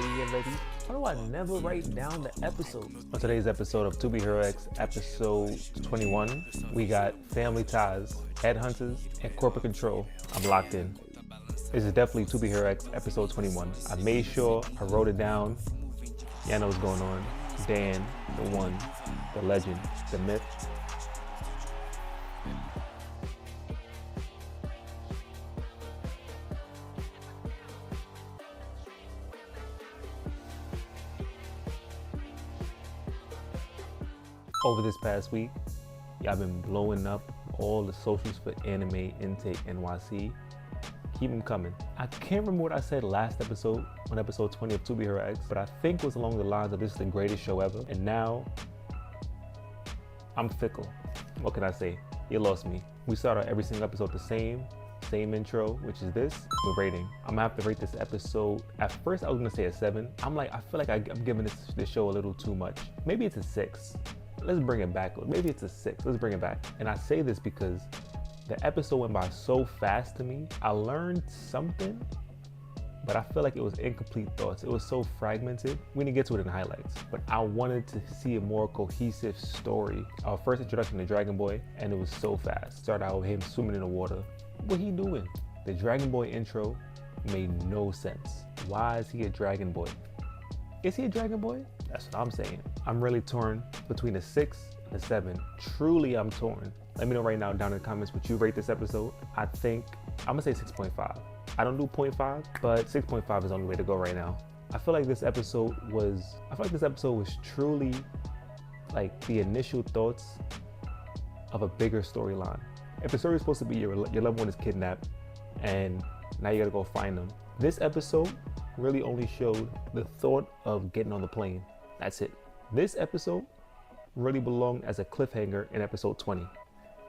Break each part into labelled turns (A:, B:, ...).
A: ready. How do I never write down the episodes? On today's episode of To Be Hero X, episode 21, we got family ties, headhunters, and corporate control. I'm locked in. This is definitely To Be Hero X, episode 21. I made sure I wrote it down. Y'all know what's going on. Dan, the one, the legend, the myth. Over this past week, y'all been blowing up all the socials for Anime Intake NYC. Keep them coming. I can't remember what I said last episode, on episode 20 of To Be Hero X, but I think it was along the lines of this is the greatest show ever. And now, I'm fickle. What can I say? You lost me. We start out every single episode the same intro, which is this, with rating. I'm gonna have to rate this episode. At first, I was gonna say a 7. I feel like I'm giving this show a little too much. Maybe it's a 6. Let's bring it back. Maybe it's a 6. Let's bring it back. And I say this because the episode went by so fast to me. I learned something, but I feel like it was incomplete thoughts. It was so fragmented. We didn't get to it in the highlights, but I wanted to see a more cohesive story. Our first introduction to Dragon Boy, and it was so fast. Started out with him swimming in the water. What he doing? The Dragon Boy intro made no sense. Why is he a Dragon Boy? Is he a Dragon Boy? That's what I'm saying. I'm really torn between a 6 and a 7. Truly, I'm torn. Let me know right now down in the comments what you rate this episode. I'm gonna say 6.5. I don't do 0.5, but 6.5 is the only way to go right now. I feel like this episode was truly like the initial thoughts of a bigger storyline. If the story is supposed to be your loved one is kidnapped and now you gotta go find them, this episode really only showed the thought of getting on the plane. That's it. This episode really belonged as a cliffhanger in episode 20.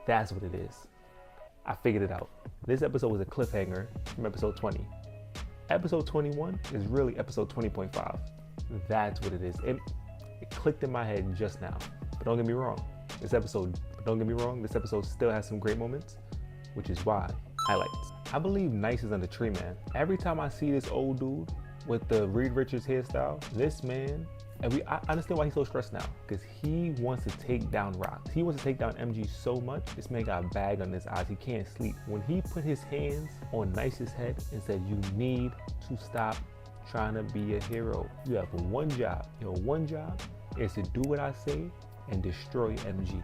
A: That's what it is. I figured it out. This episode was a cliffhanger from episode 20. Episode 21 is really episode 20.5. That's what it is. It clicked in my head just now. But don't get me wrong, this episode still has some great moments, which is why highlights. I believe Nice is on the tree, man. Every time I see this old dude with the Reed Richards hairstyle, this man, I understand why he's so stressed now, because he wants to take down Rocks. He wants to take down MG so much, this man got a bag on his eyes, he can't sleep. When he put his hands on Nice's head and said, you need to stop trying to be a hero. You have one job. Your one job is to do what I say and destroy MG.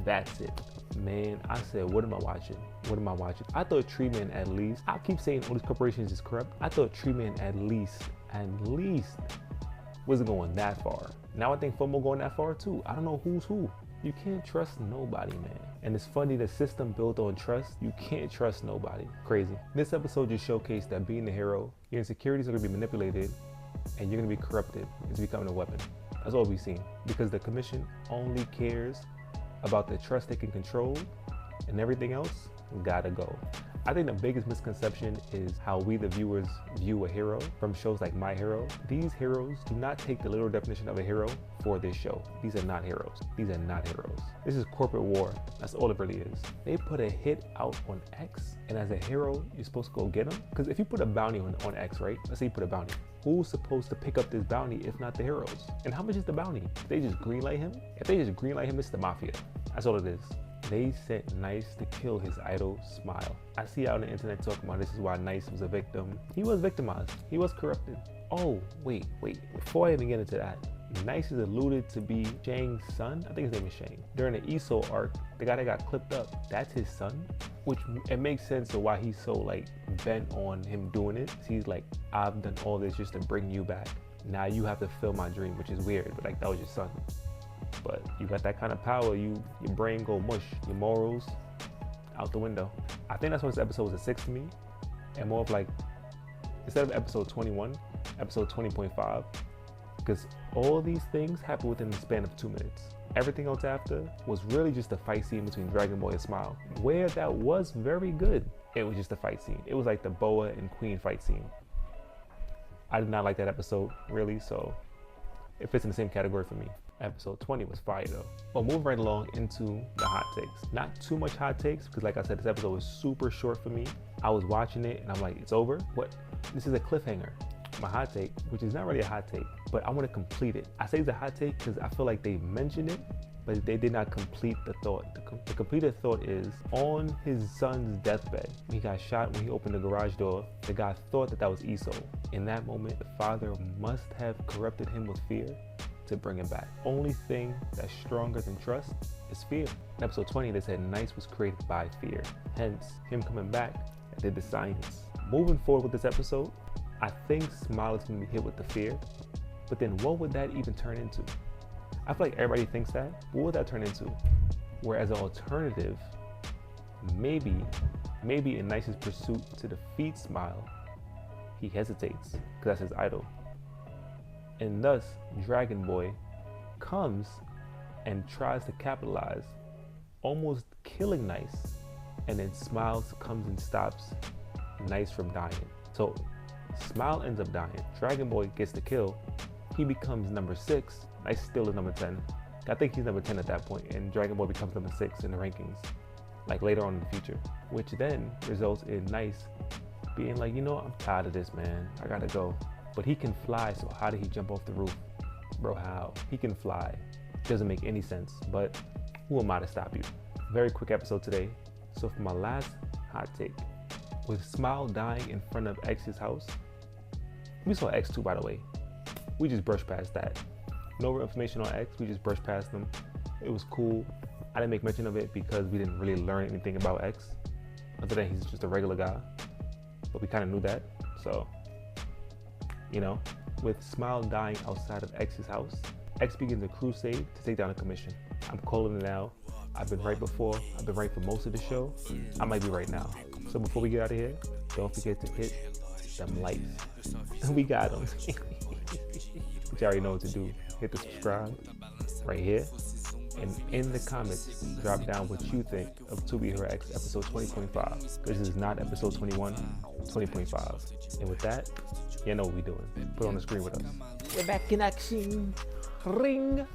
A: That's it. Man, I said, what am I watching? I thought Tree Man at least, I keep saying all these corporations is corrupt. I thought Tree Man at least wasn't going that far. Now I think FOMO going that far too. I don't know who's who. You can't trust nobody, man. And it's funny, the system built on trust, you can't trust nobody. Crazy. This episode just showcased that being a hero, your insecurities are gonna be manipulated and you're gonna be corrupted into becoming a weapon. That's all we've seen. Because the commission only cares about the trust they can control, and everything else gotta go. I think the biggest misconception is how we the viewers view a hero from shows like My Hero. These heroes do not take the literal definition of a hero for this show. These are not heroes. This is corporate war. That's all it really is. They put a hit out on X, and as a hero, you're supposed to go get them. Because if you put a bounty on X, right? Let's say you put a bounty. Who's supposed to pick up this bounty if not the heroes? And how much is the bounty? If they just greenlight him? If they just greenlight him, it's the mafia. That's all it is. They sent Nice to kill his idol, Smile. I see out on the internet talking about this is why Nice was a victim. He was victimized. He was corrupted. Oh, wait. Before I even get into that, Nice is alluded to be Shang's son. I think his name is Shang. During the ESO arc, the guy that got clipped up, that's his son. Which it makes sense of why he's so like bent on him doing it. He's like, I've done all this just to bring you back. Now you have to fill my dream, which is weird, but like that was your son. But you got that kind of power, your brain go mush, your morals out the window. I think that's why this episode was a 6 to me, and more of like, instead of episode 21, episode 20.5, because all these things happened within the span of 2 minutes. Everything else after was really just a fight scene between Dragon Boy and Smile, where that was very good. It was just a fight scene. It was like the Boa and Queen fight scene. I did not like that episode, really, so it fits in the same category for me. Episode 20 was fire though. But moving right along into the hot takes. Not too much hot takes because like I said, this episode was super short for me. I was watching it and I'm like, it's over? What? This is a cliffhanger. my hot take, which is not really a hot take, but I want to complete it. I say it's a hot take because I feel like they mentioned it, but they did not complete the thought. The completed thought is, on his son's deathbed, he got shot when he opened the garage door. The guy thought that was Esau. In that moment, the father must have corrupted him with fear to bring him back. Only thing that's stronger than trust is fear. In episode 20, they said Nice was created by fear. Hence, him coming back did the science. Moving forward with this episode, I think Smile is going to be hit with the fear, but then what would that even turn into? I feel like everybody thinks that. What would that turn into? Whereas an alternative, maybe in Nice's pursuit to defeat Smile, he hesitates because that's his idol. And thus, Dragon Boy comes and tries to capitalize, almost killing Nice, and then Smile comes and stops Nice from dying. So Smile ends up dying. Dragon Boy gets the kill. He becomes number 6. Nice still is number 10. I think he's number 10 at that point, and Dragon Ball becomes number 6 in the rankings, like later on in the future, which then results in Nice being like, you know, I'm tired of this, man. I gotta go. But he can fly, so how did he jump off the roof? Bro, how? He can fly. Doesn't make any sense, but who am I to stop you? Very quick episode today. So for my last hot take, with Smile dying in front of X's house, we saw X too, by the way. We just brushed past that. No real information on X, we just brushed past them. It was cool. I didn't make mention of it because we didn't really learn anything about X, other than he's just a regular guy. But we kind of knew that, so, you know. With Smile dying outside of X's house, X begins a crusade to take down a commission. I'm calling it now. I've been right before. I've been right for most of the show. I might be right now. So before we get out of here, don't forget to hit them likes. We got them. But you already know what to do. Hit the subscribe right here. And in the comments, drop down what you think of To Be Hero X episode 20.5. This is not episode 21, 20.5. And with that, you know what we're doing. Put it on the screen with us. We're back in action. Ring.